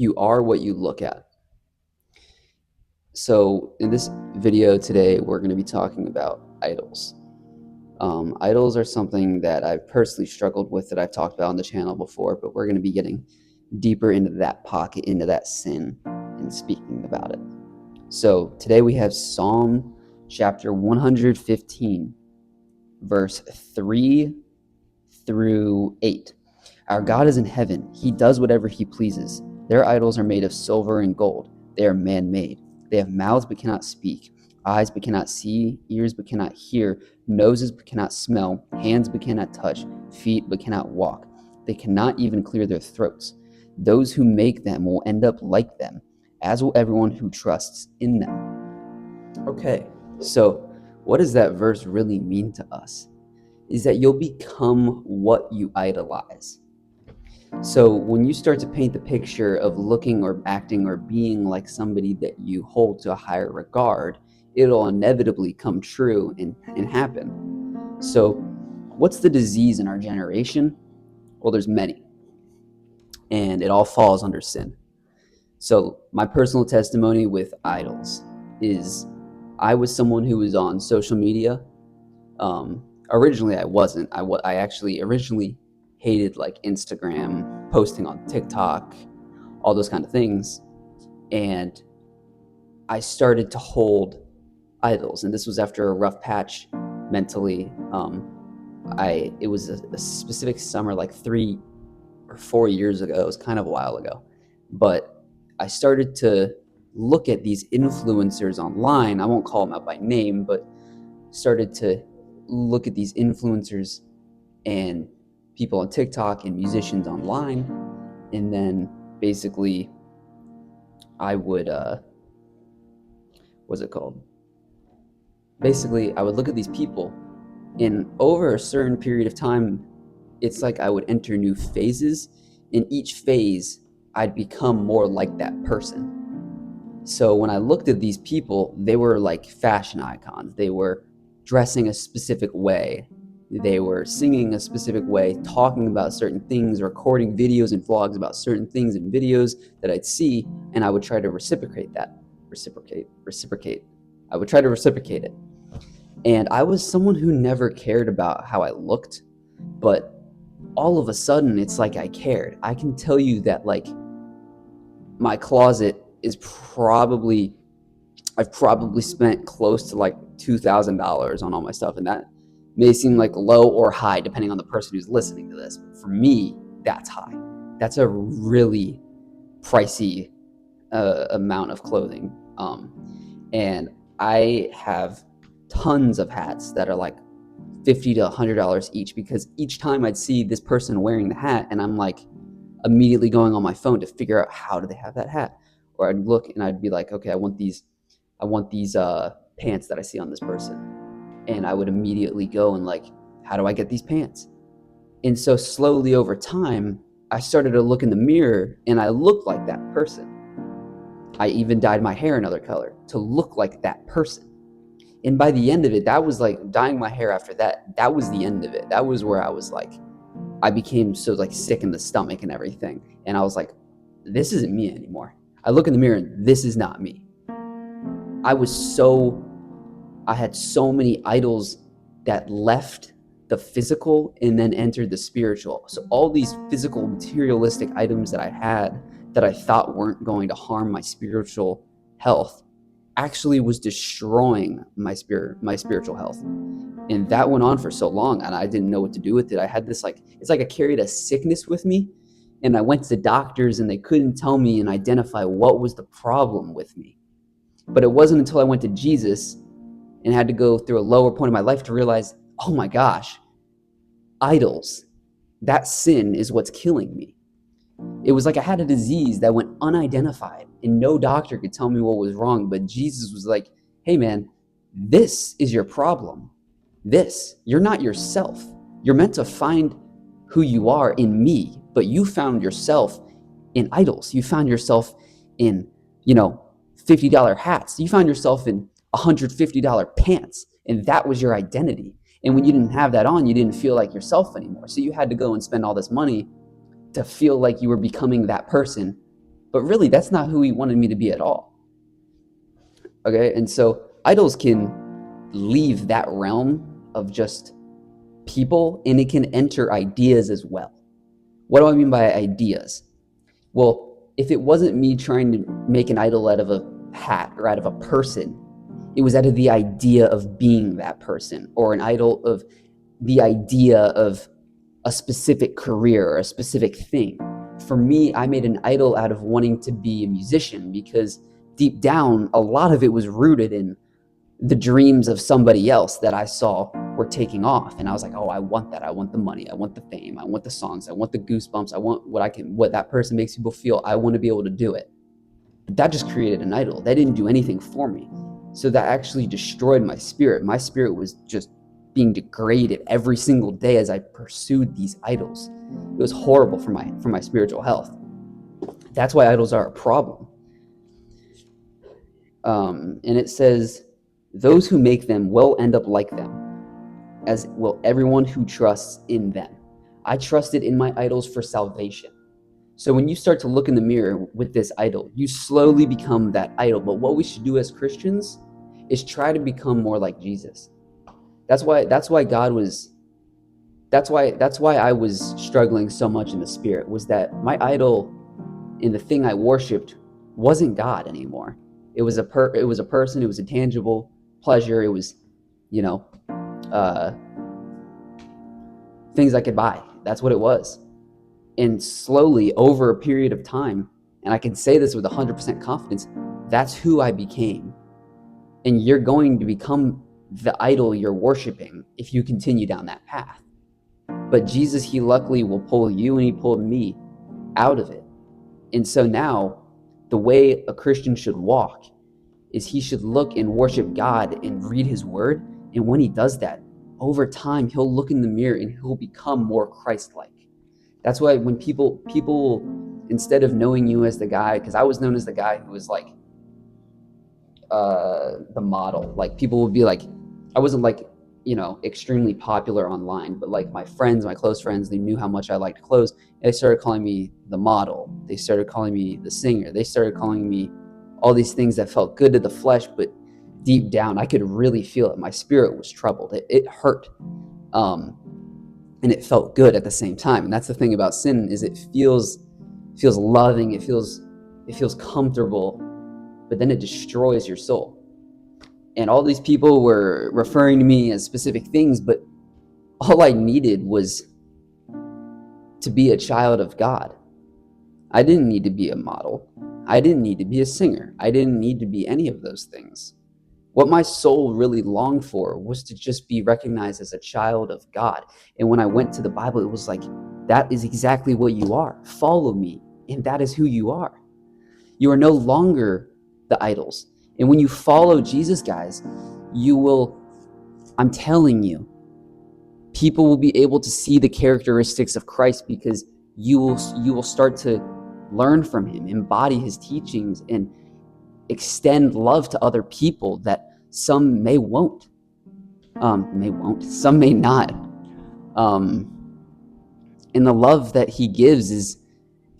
You are what you look at. So in this video today, we're going to be talking about idols. Idols are something that I've personally struggled with that I've talked about on the channel before, but we're going to be getting deeper into that pocket, into that sin, and speaking about it. So today we have Psalm chapter 115, verse 3 through 8. Our God is in heaven. He does whatever he pleases. Their idols are made of silver and gold. They are man-made. They have mouths but cannot speak, eyes but cannot see, ears but cannot hear, noses but cannot smell, hands but cannot touch, feet but cannot walk. They cannot even clear their throats. Those who make them will end up like them, as will everyone who trusts in them. Okay, so what does that verse really mean to us? Is that you'll become what you idolize. So when you start to paint the picture of looking or acting or being like somebody that you hold to a higher regard, it'll inevitably come true and happen. So what's the disease in our generation? Well, there's many, and it all falls under sin. So my personal testimony with idols is I was someone who was on social media. Originally I wasn't. I actually originally hated like Instagram, posting on TikTok, all those kind of things. And I started to hold idols. And this was after a rough patch mentally. It was a specific summer, like 3 or 4 years ago. It was kind of a while ago. But I started to look at these influencers online. I won't call them out by name, but started to look at these influencers and people on TikTok and musicians online, and then basically I would what's it called? Basically, I would look at these people, and over a certain period of time, it's like I would enter new phases. In each phase, I'd become more like that person. So when I looked at these people, they were like fashion icons. They were dressing a specific way. They were singing a specific way, talking about certain things, recording videos and vlogs about certain things and videos that I'd see, and I would try to reciprocate that. Reciprocate. I would try to reciprocate it. And I was someone who never cared about how I looked, but all of a sudden, it's like I cared. I can tell you that like my closet is I've probably spent close to like $2,000 on all my stuff, and that may seem like low or high depending on the person who's listening to this. But for me, that's high. That's a really pricey amount of clothing. And I have tons of hats that are like $50 to $100 each, because each time I'd see this person wearing the hat, and I'm like immediately going on my phone to figure out how do they have that hat, or I'd look and I'd be like, okay, I want these pants that I see on this person. And I would immediately go and like, how do I get these pants? And so slowly over time, I started to look in the mirror and I looked like that person. I even dyed my hair another color to look like that person. And by the end of it, that was like dyeing my hair after that. That was the end of it. That was where I was like, I became so like sick in the stomach and everything. And I was like, this isn't me anymore. I look in the mirror and this is not me. I had so many idols that left the physical and then entered the spiritual. So all these physical, materialistic items that I had that I thought weren't going to harm my spiritual health actually was destroying my spiritual health. And that went on for so long, and I didn't know what to do with it. I had this like, it's like I carried a sickness with me, and I went to doctors and they couldn't tell me and identify what was the problem with me. But it wasn't until I went to Jesus and had to go through a lower point in my life to realize, oh my gosh, idols, that sin is what's killing me. It was like I had a disease that went unidentified and no doctor could tell me what was wrong, but Jesus was like, hey man, this is your problem. You're not yourself. You're meant to find who you are in me, but you found yourself in idols. You found yourself in, $50 hats. You found yourself in $150 pants, and that was your identity. And when you didn't have that on, you didn't feel like yourself anymore. So you had to go and spend all this money to feel like you were becoming that person But really, that's not who he wanted me to be at all. Okay, and so idols can leave that realm of just people, and it can enter ideas as well. What do I mean by ideas? Well, if it wasn't me trying to make an idol out of a hat or out of a person, it was out of the idea of being that person, or an idol of the idea of a specific career or a specific thing. For me, I made an idol out of wanting to be a musician because deep down, a lot of it was rooted in the dreams of somebody else that I saw were taking off. And I was like, oh, I want that. I want the money. I want the fame. I want the songs. I want the goosebumps. I want what that person makes people feel. I want to be able to do it. But that just created an idol. That didn't do anything for me. So that actually destroyed my spirit. My spirit was just being degraded every single day as I pursued these idols. It was horrible for my spiritual health. That's why idols are a problem. And it says, those who make them will end up like them, as will everyone who trusts in them. I trusted in my idols for salvation. So when you start to look in the mirror with this idol, you slowly become that idol. But what we should do as Christians is try to become more like Jesus. That's why I was struggling so much in the spirit, was that my idol in the thing I worshipped wasn't God anymore. It was a person, it was a tangible pleasure, it was, things I could buy. That's what it was. And slowly, over a period of time, and I can say this with 100% confidence, that's who I became. And you're going to become the idol you're worshiping if you continue down that path. But Jesus, he luckily will pull you, and he pulled me out of it. And so now, the way a Christian should walk is he should look and worship God and read his word. And when he does that, over time, he'll look in the mirror and he'll become more Christ-like. That's why when people, instead of knowing you as the guy, because I was known as the guy who was like the model. Like people would be like, I wasn't like, extremely popular online, but like my friends, my close friends, they knew how much I liked clothes. They started calling me the model. They started calling me the singer. They started calling me all these things that felt good to the flesh, but deep down, I could really feel it. My spirit was troubled. It hurt. And it felt good at the same time. And that's the thing about sin, is it feels loving, it feels comfortable, but then it destroys your soul. And all these people were referring to me as specific things, but all I needed was to be a child of God. I didn't need to be a model. I didn't need to be a singer. I didn't need to be any of those things. What my soul really longed for was to just be recognized as a child of God. And when I went to the Bible, it was like, that is exactly what you are. Follow me, and that is who you are. You are no longer the idols. And when you follow Jesus, guys, you will, I'm telling you, people will be able to see the characteristics of Christ, because you will start to learn from him, embody his teachings, and extend love to other people that some won't, some may not. And the love that he gives is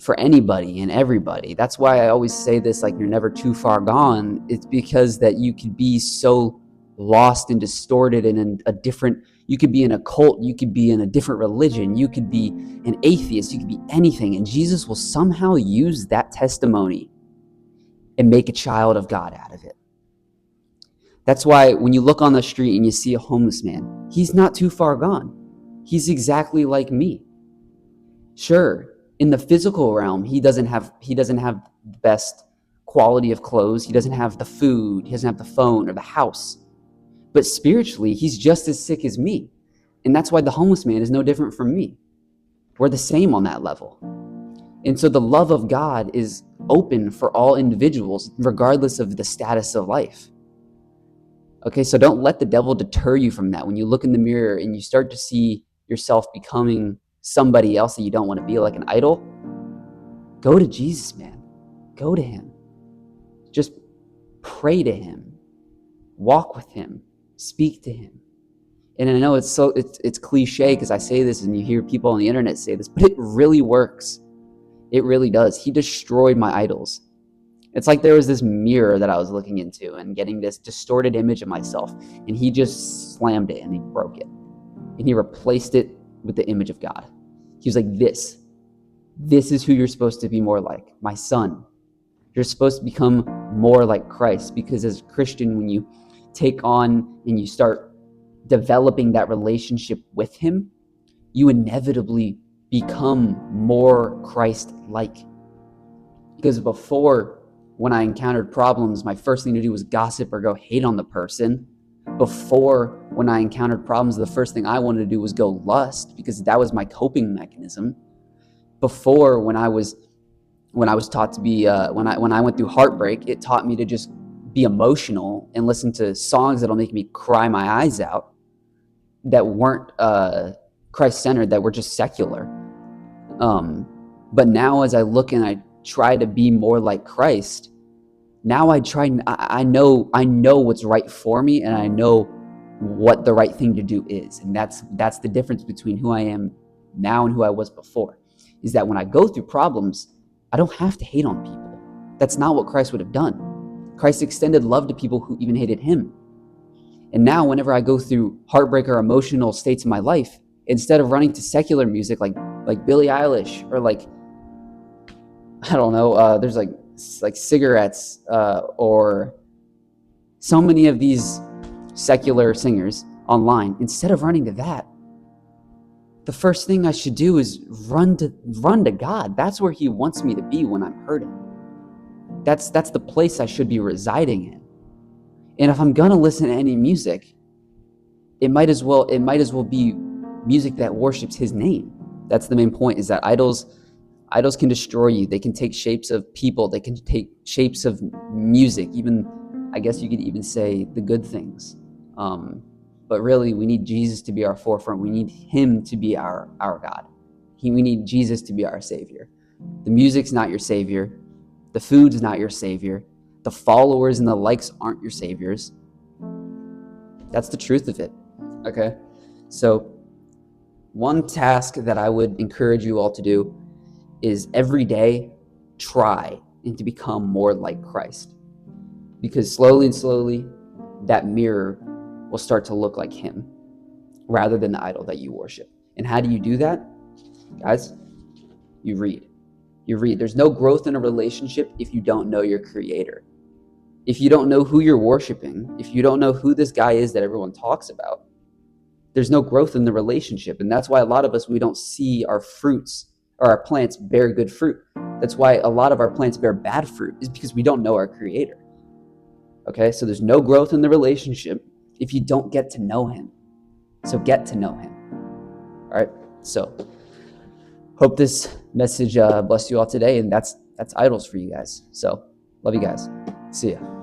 for anybody and everybody. That's why I always say this, like, you're never too far gone. It's because that you could be so lost and distorted in a different, you could be in a cult, you could be in a different religion, you could be an atheist, you could be anything, and Jesus will somehow use that testimony and make a child of God out of it. That's why when you look on the street and you see a homeless man, he's not too far gone. He's exactly like me. Sure, in the physical realm, he doesn't have the best quality of clothes, he doesn't have the food, he doesn't have the phone or the house. But spiritually, he's just as sick as me. And that's why the homeless man is no different from me. We're the same on that level. And so the love of God is open for all individuals, regardless of the status of life. Okay, so don't let the devil deter you from that. When you look in the mirror and you start to see yourself becoming somebody else that you don't want to be, like an idol, go to Jesus, man. Go to him. Just pray to him. Walk with him. Speak to him. And I know it's cliche because I say this and you hear people on the internet say this, but it really works. It really does. He destroyed my idols. It's like there was this mirror that I was looking into and getting this distorted image of myself, and he just slammed it and he broke it. And he replaced it with the image of God. He was like, this is who you're supposed to be more like, my son. You're supposed to become more like Christ, because as a Christian, when you take on and you start developing that relationship with him, you inevitably become more Christ-like. Because before, when I encountered problems, my first thing to do was gossip or go hate on the person. Before, when I encountered problems, the first thing I wanted to do was go lust, because that was my coping mechanism. Before, when I was taught to be, when I went through heartbreak, it taught me to just be emotional and listen to songs that'll make me cry my eyes out, that weren't Christ-centered, that were just secular. But now, as I look and I try to be more like Christ, now I know what's right for me, and I know what the right thing to do is. And that's the difference between who I am now and who I was before, is that when I go through problems, I don't have to hate on people. That's not what Christ would have done. Christ extended love to people who even hated him. And now whenever I go through heartbreak or emotional states in my life, instead of running to secular music like Billie Eilish, or like, I don't know, there's like cigarettes, or so many of these secular singers online, instead of running to that, the first thing I should do is run to God. That's where he wants me to be when I'm hurting. That's the place I should be residing in. And if I'm gonna listen to any music, it might as well be music that worships his name. That's the main point, is that idols can destroy you. They can take shapes of people. They can take shapes of music. Even, I guess you could even say, the good things. But really, we need Jesus to be our forefront. We need him to be our God. We need Jesus to be our Savior. The music's not your Savior. The food's not your Savior. The followers and the likes aren't your saviors. That's the truth of it. Okay? So, one task that I would encourage you all to do is every day try and to become more like Christ. Because slowly and slowly, that mirror will start to look like him rather than the idol that you worship. And how do you do that? Guys, you read. You read. There's no growth in a relationship if you don't know your creator. If you don't know who you're worshiping, if you don't know who this guy is that everyone talks about, there's no growth in the relationship. And that's why a lot of us, we don't see our fruits or our plants bear good fruit. That's why a lot of our plants bear bad fruit, is because we don't know our creator. Okay, so there's no growth in the relationship if you don't get to know him. So get to know him. All right, so hope this message blessed you all today, and that's idols for you guys. So love you guys. See ya.